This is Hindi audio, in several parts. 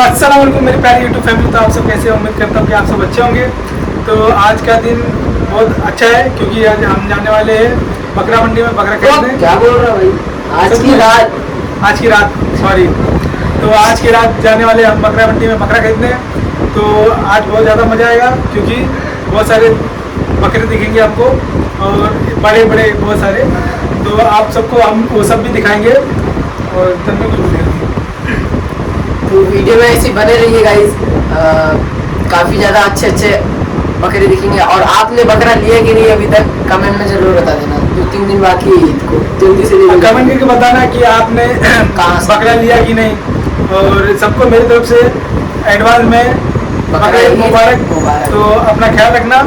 अस्सलाम वालेकुम मेरी प्यारी यूट्यूब फैमिली। तो आप सब कैसे हैं? उम्मीद करता हूँ कि आप सब अच्छे होंगे। तो आज का दिन बहुत अच्छा है क्योंकि आज हम जाने वाले हैं बकरा मंडी में बकरा खरीदने। क्या बोल रहा भाई? आज की रात सॉरी। तो आज की रात जाने वाले हम बकरा मंडी में बकरा खरीदने। तो आज बहुत ज़्यादा मज़ा आएगा क्योंकि बहुत सारे बकरे दिखेंगे आपको और बड़े बड़े बहुत सारे। तो आप सबको हम वो सब भी दिखाएंगे और तब भी कुछ दिखाएंगे। तो वीडियो में ऐसे बने रहिए गाइस। काफ़ी ज़्यादा अच्छे अच्छे बकरे दिखेंगे। और आपने बकरा लिया कि नहीं अभी तक कमेंट में ज़रूर बता देना। 2-3 दिन बाकी है ईद को, जल्दी से कमेंट करके बताना कि आपने बकरा लिया कि नहीं। और सबको मेरी तरफ से एडवांस में बकरा ईद मुबारक। तो अपना ख्याल रखना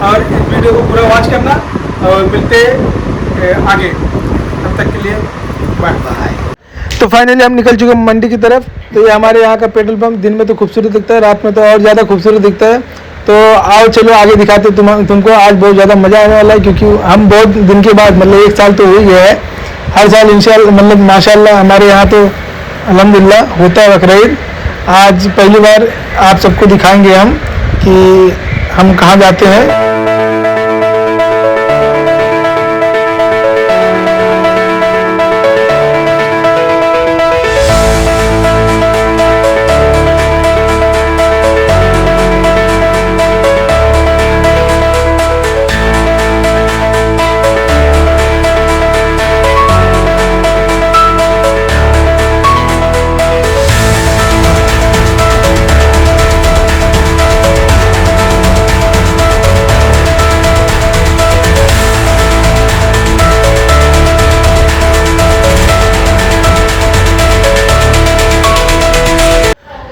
और इस वीडियो को पूरा वॉच करना और मिलते आगे। तब तक के लिए बाय बाय। तो फाइनली हम निकल चुके हैं मंडी की तरफ। तो ये हमारे यहाँ का पेट्रोल पंप दिन में तो खूबसूरत दिखता है, रात में तो और ज़्यादा खूबसूरत दिखता है। तो आओ चलो आगे दिखाते तुमको। आज बहुत ज़्यादा मज़ा आने वाला है क्योंकि हम बहुत दिन के बाद मतलब 1 साल तो हो ही गया है। हर साल इंशाल्लाह मतलब माशाल्लाह हमारे यहाँ तो अल्हम्दुलिल्लाह होता है बकरा ईद। आज पहली बार आप सबको दिखाएंगे हम कि हम कहाँ जाते हैं।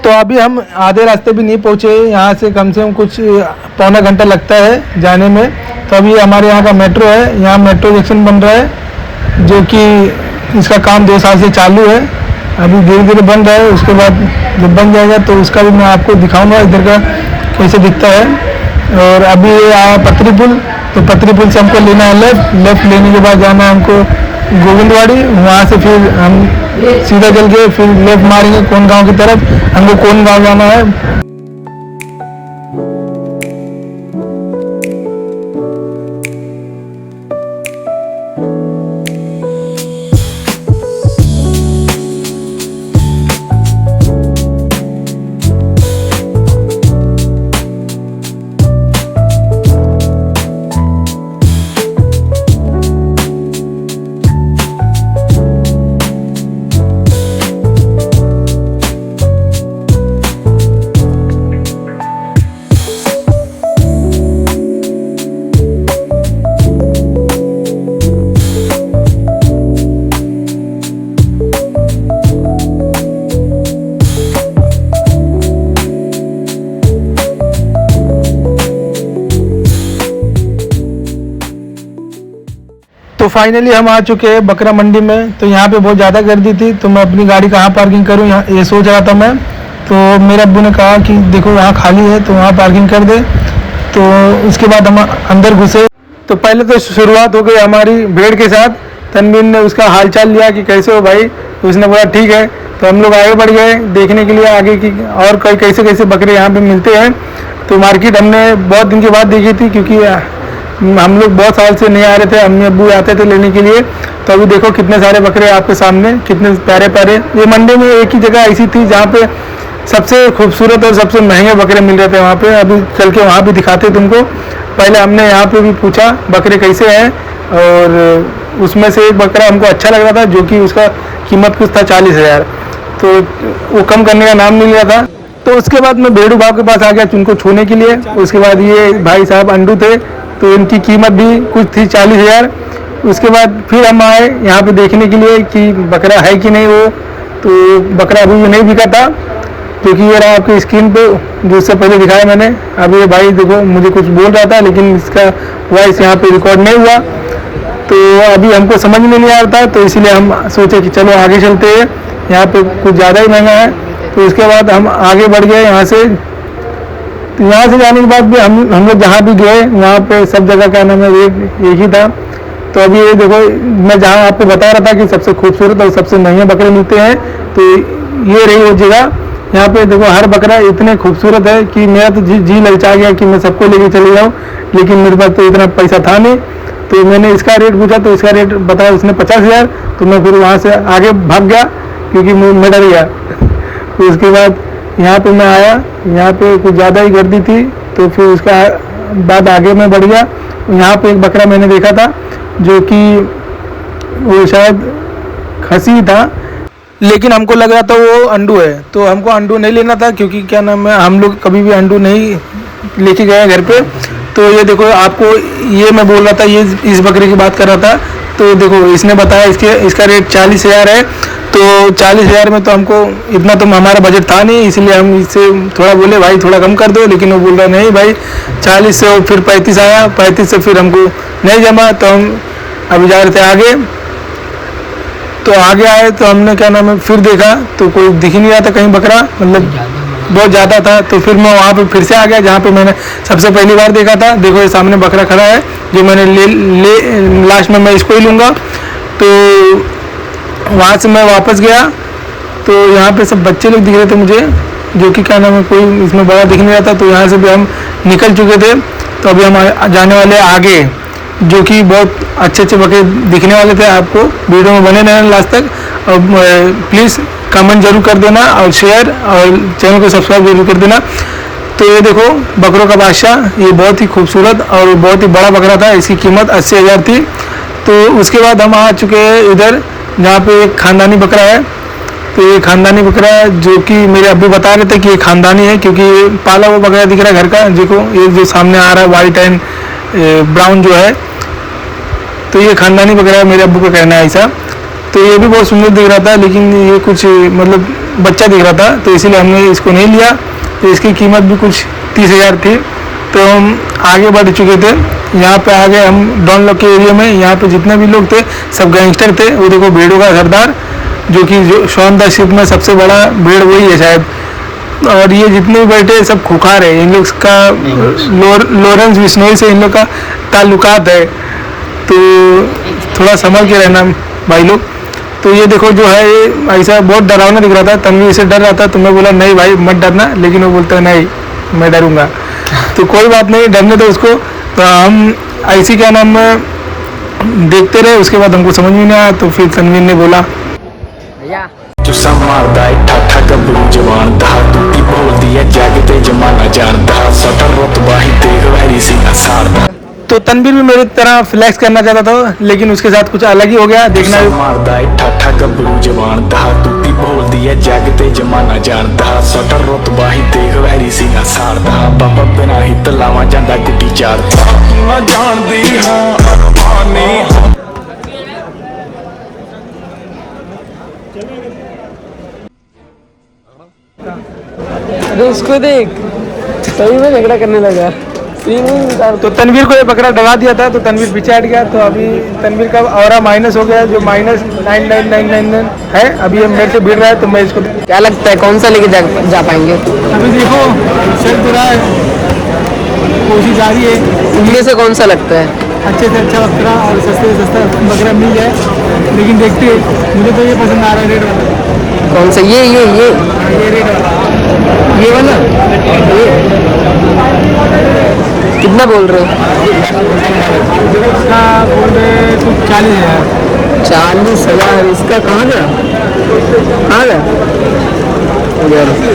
तो अभी हम आधे रास्ते भी नहीं पहुँचे। यहाँ से कम कुछ पौना घंटा लगता है जाने में। तो अभी हमारे यहाँ का मेट्रो है, यहाँ मेट्रो जंक्शन बन रहा है जो कि इसका काम 2 साल से चालू है। अभी धीरे धीरे बन रहा है। उसके बाद जब बन जाएगा तो उसका भी मैं आपको दिखाऊंगा इधर का कैसे दिखता है। और अभी ये आया पतरी पुल। तो पतरी पुल से हमको लेना है लेफ्ट लेने के बाद जाना है हमको गोविंदवाड़ी। वहाँ से फिर हम सीधा चल के फिर लेफ्ट मारेंगे कोन गांव की तरफ। हमको कोन गांव जाना है। तो फाइनली हम आ चुके हैं बकरा मंडी में। तो यहाँ पे बहुत ज़्यादा गर्दी थी तो मैं अपनी गाड़ी कहाँ पार्किंग करूँ ये सोच रहा था मैं। तो मेरे अब्बू ने कहा कि देखो यहाँ खाली है तो वहाँ पार्किंग कर दे। तो उसके बाद हम अंदर घुसे। तो पहले तो शुरुआत हो गई हमारी भेड़ के साथ। तनवीर ने उसका हालचाल लिया कि कैसे हो भाई। तो उसने बोला ठीक है। तो हम लोग आगे बढ़ गए देखने के लिए आगे की और कई कैसे कैसे बकरे यहाँ पे मिलते हैं। तो मार्केट हमने बहुत दिन के बाद देखी थी क्योंकि हम लोग बहुत साल से नहीं आ रहे थे, अम्मी अब्बू आते थे लेने के लिए। तो अभी देखो कितने सारे बकरे आपके सामने, कितने प्यारे प्यारे। ये मंडी में एक ही जगह ऐसी थी जहाँ पे सबसे खूबसूरत और सबसे महंगे बकरे मिल रहे थे वहाँ पे। अभी चल के वहाँ भी दिखाते तुमको। पहले हमने यहाँ पे भी पूछा बकरे कैसे हैं और उसमें से एक बकरा हमको अच्छा लग रहा था जो कि उसका कीमत कुछ था 40,000। तो वो कम करने का नाम नहीं लिया था। तो उसके बाद मैं भेड़ू भाव के पास आ गया उनको छूने के लिए। उसके बाद ये भाई साहब अंडू थे तो इनकी कीमत भी कुछ थी 40,000। उसके बाद फिर हम आए यहाँ पे देखने के लिए कि बकरा है कि नहीं वो। तो बकरा अभी भी नहीं बिका था क्योंकि ये रहा आपकी स्क्रीन पे जो उससे पहले दिखाया मैंने। अब ये भाई देखो मुझे कुछ बोल रहा था लेकिन इसका वॉइस यहाँ पे रिकॉर्ड नहीं हुआ। तो अभी हमको समझ में नहीं आ रहा था तो इसीलिए हम सोचे कि चलो आगे चलते हैं, यहाँ पे कुछ ज़्यादा ही महंगा है। तो उसके बाद हम आगे बढ़ गए यहाँ से। यहाँ से जाने के बाद भी हम लोग जहाँ भी गए वहाँ पे सब जगह का नाम है एक ही था। तो अभी ये देखो मैं जहाँ आपको बता रहा था कि सबसे खूबसूरत और सबसे महंगे बकरे मिलते हैं तो ये रही वो जगह। यहाँ पे देखो हर बकरा इतने खूबसूरत है कि मेरा तो जी ललचा गया कि मैं सबको लेके चले जाऊँ, लेकिन मेरे पास तो इतना पैसा था नहीं। तो मैंने इसका रेट पूछा तो इसका रेट बताया उसने 50,000। तो मैं फिर वहाँ से आगे भाग गया क्योंकि मैं डर गया। तो उसके बाद यहाँ पे मैं आया, यहाँ पे कुछ ज़्यादा ही गर्दी थी, तो फिर उसका बाद आगे मैं बढ़ गया। यहाँ पे एक बकरा मैंने देखा था जो कि वो शायद खसी था, लेकिन हमको लग रहा था वो अंडू है, तो हमको अंडू नहीं लेना था क्योंकि क्या नाम है, हम लोग कभी भी अंडू नहीं लेके गए घर पे। तो ये देखो आपको, ये मैं बोल रहा था, ये इस बकरे की बात कर रहा था। तो देखो इसने बताया इसका रेट 40,000 है। तो 40,000 में तो हमको इतना तो हमारा बजट था नहीं, इसलिए हम इससे थोड़ा बोले भाई थोड़ा कम कर दो, लेकिन वो बोल रहा नहीं भाई 40 से फिर 35 आया, 35 से फिर हमको नहीं जमा। तो हम अभी जा रहे थे आगे, तो आगे आए तो हमने क्या नाम है फिर देखा तो कोई दिख ही नहीं रहा था कहीं बकरा, मतलब बहुत ज़्यादा था। तो फिर मैं वहाँ पे फिर से आ गया जहाँ पे मैंने सबसे पहली बार देखा था। देखो ये सामने बकरा खड़ा है जो मैंने लास्ट में मैं इसको ही लूँगा। तो वहाँ से मैं वापस गया तो यहाँ पे सब बच्चे लोग दिख रहे थे मुझे, जो कि क्या नाम है कोई इसमें बड़ा दिख नहीं रहा था। तो यहाँ से भी हम निकल चुके थे। तो अभी हम जाने वाले आगे, जो कि बहुत अच्छे अच्छे बकरे दिखने वाले थे। आपको वीडियो में बने रहना लास्ट तक, और प्लीज़ कमेंट जरूर कर देना और शेयर और चैनल को सब्सक्राइब जरूर कर देना। तो ये देखो बकरों का बादशाह, ये बहुत ही खूबसूरत और बहुत ही बड़ा बकरा था, इसकी कीमत 80,000 थी। तो उसके बाद हम आ चुके हैं इधर जहाँ पे एक ख़ानदानी बकरा है। तो ये ख़ानदानी बकरा जो कि मेरे अब्बू बता रहे थे कि ये ख़ानदानी है, क्योंकि पाला हुआ बकरा दिख रहा है घर का। देखो ये जो सामने आ रहा है वाइट एंड ब्राउन जो है, तो ये ख़ानदानी बकरा है, मेरे अब्बू का कहना है ऐसा। तो ये भी बहुत सुंदर दिख रहा था, लेकिन ये कुछ मतलब बच्चा दिख रहा था, तो इसीलिए हमने इसको नहीं लिया। तो इसकी कीमत भी कुछ 30,000 थी। तो हम आगे बढ़ चुके थे, यहाँ पे आ गए हम डॉन लॉक के एरिया में। यहाँ पे जितने भी लोग थे सब गैंगस्टर थे। वो देखो भेड़ों का सरदार, जो कि शॉन द शिप में सबसे बड़ा भेड़ वही है शायद। और ये जितने भी बैठे सब खुखार है, इन लोग का लॉरेंस बिश्नोई से इन लोग का ताल्लुकात है। तो थोड़ा संभल के रहना भाई लोग। तो ये देखो जो है ये ऐसा बहुत डरावना दिख रहा था, तन्वी से डर रहा था। तो मैं बोला नहीं भाई मत डरना, लेकिन वो बोलता है नहीं मैं डरूंगा। तो कोई बात नहीं, डरने दो उसको। तो हम ऐसी क्या नाम देखते रहे, उसके बाद हमको समझ में नहीं आया। तो फिर तनवीर ने बोला भैया जुस्सा मारदा है ठाठा गबरू जवान दा टूटी बोलदी है जागते जमाना जानदा सटर रुतबा ही देख वैरी सिंह सारदा। तो तनवीर भी मेरी तरह फ्लैक्स करना चाहता था, लेकिन उसके साथ कुछ अलग ही हो गया। देखना मारदा है ठाठा गबरू जवान दा टूटी बोलदी है जागते जमाना जानदा सटर रुतबा ही देख वैरी सिंह सारदा बाबा बिना ही तलावा जांदा गुड्डी चारदा ना जानदी हां अरमानी। अरे उसको देख, सही में झगड़ा करने लगा। तो तनवीर को ये बकरा डरा दिया था, तो तनवीर पीछे हट गया। तो अभी तनवीर का ऑरा माइनस हो गया, जो -9999 है। अभी ये मेरे से भिड़ रहा है, तो मैं इसको क्या लगता है कौन सा लेके जा पाएंगे? अभी देखो चल तो रहा है, कोशिश जारी है। इनमें से कौन सा लगता है अच्छे से अच्छा बकरा और सस्ते से सस्ता बकरा मिल जाए, लेकिन देखते मुझे तो ये पसंद आ रहा है रेड वाला। कौन सा? ये रेड वाला, ये वाला कितना बोल रहे हो? इसका बोल रहे कुछ 40,000। 40,000? इसका कहाँ गया?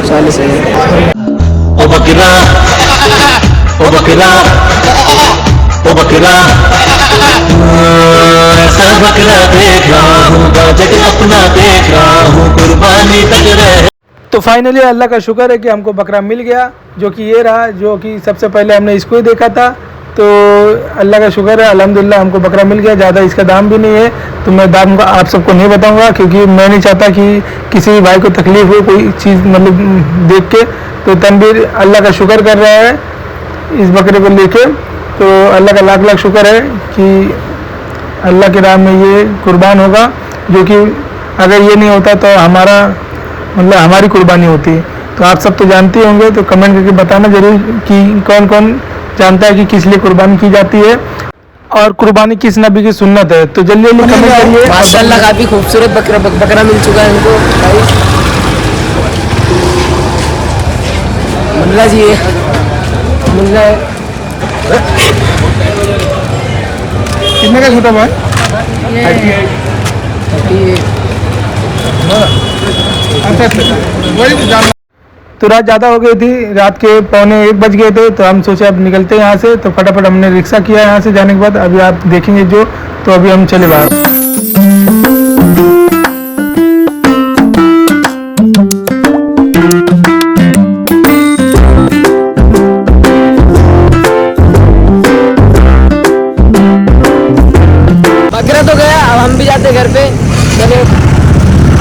40,000। ओ बकरा ओ बकरा ओ बकरा ऐसा बकरा देख रहा हूँ बाजट अपना देख रहा हूँ कुर्बानी तक रहे। तो फाइनली अल्लाह का शुक्र है कि हमको बकरा मिल गया, जो कि ये रहा, जो कि सबसे पहले हमने इसको ही देखा था। तो अल्लाह का शुक्र है, अल्हम्दुलिल्लाह हमको बकरा मिल गया। ज़्यादा इसका दाम भी नहीं है, तो मैं दाम का आप सबको नहीं बताऊंगा, क्योंकि मैं नहीं चाहता कि किसी भाई को तकलीफ हो कोई चीज़ मतलब देख के। तो तनवीर अल्लाह का शुक्र कर रहा है इस बकरे को लेके। तो अल्लाह का लाख लाख शुक्र है कि अल्लाह के राह में ये कुर्बान होगा, जो कि अगर ये नहीं होता तो हमारी कुर्बानी होती। तो आप सब तो जानते होंगे, तो कमेंट करके बताना जरूर कि कौन कौन जानता है कि किस लिए कुर्बानी की जाती है और कुर्बानी किस नबी की सुन्नत है। तो जल्दी जल्दी कमेंट करिए। माशाल्लाह काफी खूबसूरत बकरा मिल चुका है इनको। मुन्ना जी है, मुन्ना है। कितने का छोटा भाई? तो रात ज़्यादा हो गई थी, रात के 1:45 बज गए थे, तो हम सोचे अब निकलते हैं यहाँ से। तो फटाफट हमने रिक्शा किया यहाँ से जाने के बाद। अभी आप देखेंगे जो, तो अभी हम चले बाहर। बकरा तो गया, अब हम भी जाते घर पे। चलो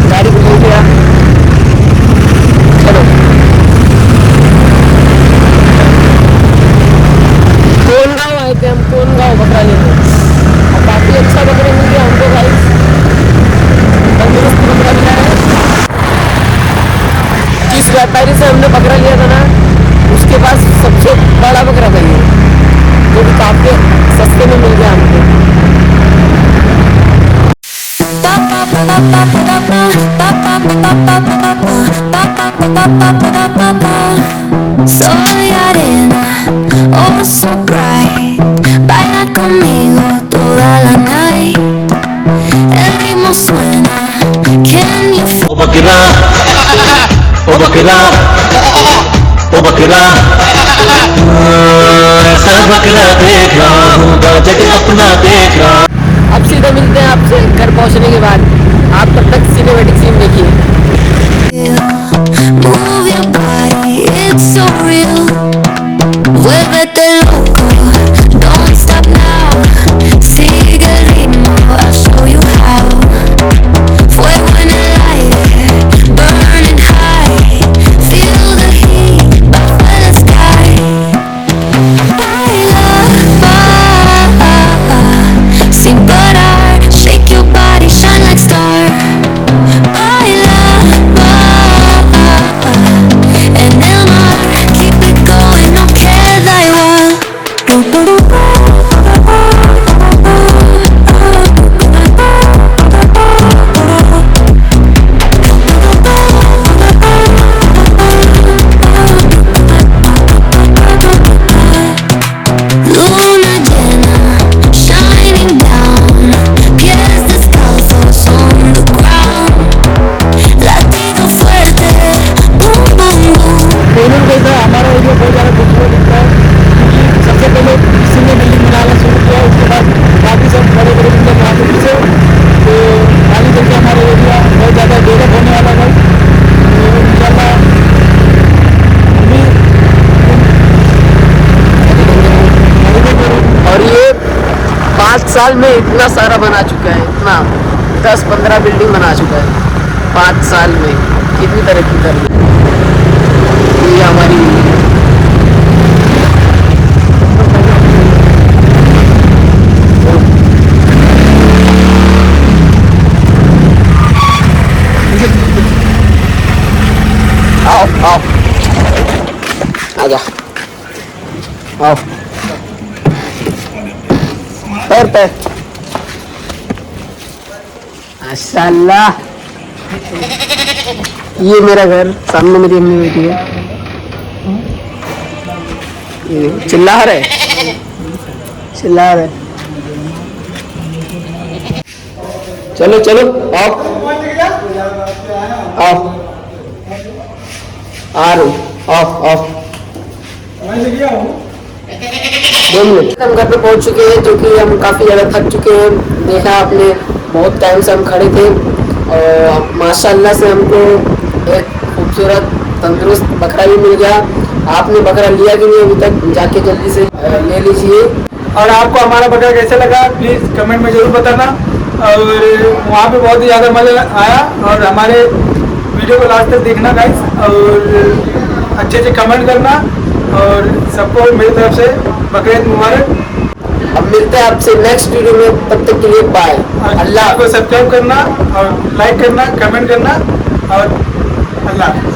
गाड़ी को खोल दिया, चलो। कौन गाँव आए थे हम, कौन गाँव बकरा लेते। अब काफी अच्छा बकरा मिल गया हमको भाई, तंदुरुस्त बकरा मिला है। जिस व्यापारी से हमने बकरा लिया था ना, उसके पास सबसे बड़ा बकरा था ये, जो कि काफी सस्ते में मिल गया हमको। Soy arena, oh so bright. Baila conmigo toda la night. El ritmo suena, can you feel? ओ बकरा, ओ बकरा, ओ बकरा, ऐसा बकरा देख रहा हूँ, जगह अपना देख रहा। अब सीधे मिलते हैं आपसे घर पहुंचने के बाद। आप तब तक सिनेमैटिक सीन देखिए। Move your body, it's so real. Vuélvete loco, don't stop now. Sigue el ritmo, I'll show you how. Fuego en el aire, burning high. Feel the heat, bajo el sky. Baila, sin parar, shake your body, shine like star. Baila, en el mar, keep it going, no queda igual. Luna llena, shining down, pies descalzos on the ground. Latido fuerte, boom boom boom. Payment कैसा है? हमारा एरिया बहुत ज़्यादा खूबसूरत दिखता है, क्योंकि सबसे पहले किसी ने बिल्डिंग बनाना शुरू किया, उसके बाद बाकी सब बड़े बड़े बिल्डिंग यहाँ पे से। तो आगे चल के हमारा एरिया बहुत ज़्यादा डेवलप होने वाला है। तो इंशाल्लाह अभी और ये 5 साल में इतना सारा बना चुका है, इतना 10-15 बिल्डिंग बना चुका है 5 साल में। कितनी तरक्की कर ली ये हमारी। आओ आओ, आजा, आओ। पैर माशाल्लाह। ये मेरा घर, सामने मेरी अम्मी बैठी है। ये चिल्ला रहे, चिल्ला रहे। चलो चलो आओ आओ, आ रही, आओ आओ। 2 मिनट। हम घर पे पहुंच चुके हैं, जो कि हम काफ़ी ज़्यादा थक चुके हैं। देखा आपने, बहुत टाइम से हम खड़े थे और माशाल्लाह से हमको एक खूबसूरत तंदुरुस्त बकरा भी मिल गया। आपने बकरा लिया कि नहीं अभी तक, जाके जल्दी से ले लीजिए। और आपको हमारा बकरा कैसा लगा प्लीज़ कमेंट में ज़रूर बताना। और वहाँ पे बहुत ही ज़्यादा मज़ा आया, और हमारे वीडियो को लास्ट तक देखना गाइस, और अच्छे से कमेंट करना, और सबको मेरी तरफ से बकरीद मुबारक। अब मिलते हैं आपसे नेक्स्ट वीडियो में, तब तक के लिए बाय। अल्लाह को सब्सक्राइब करना और लाइक करना, कमेंट करना, और अल्लाह।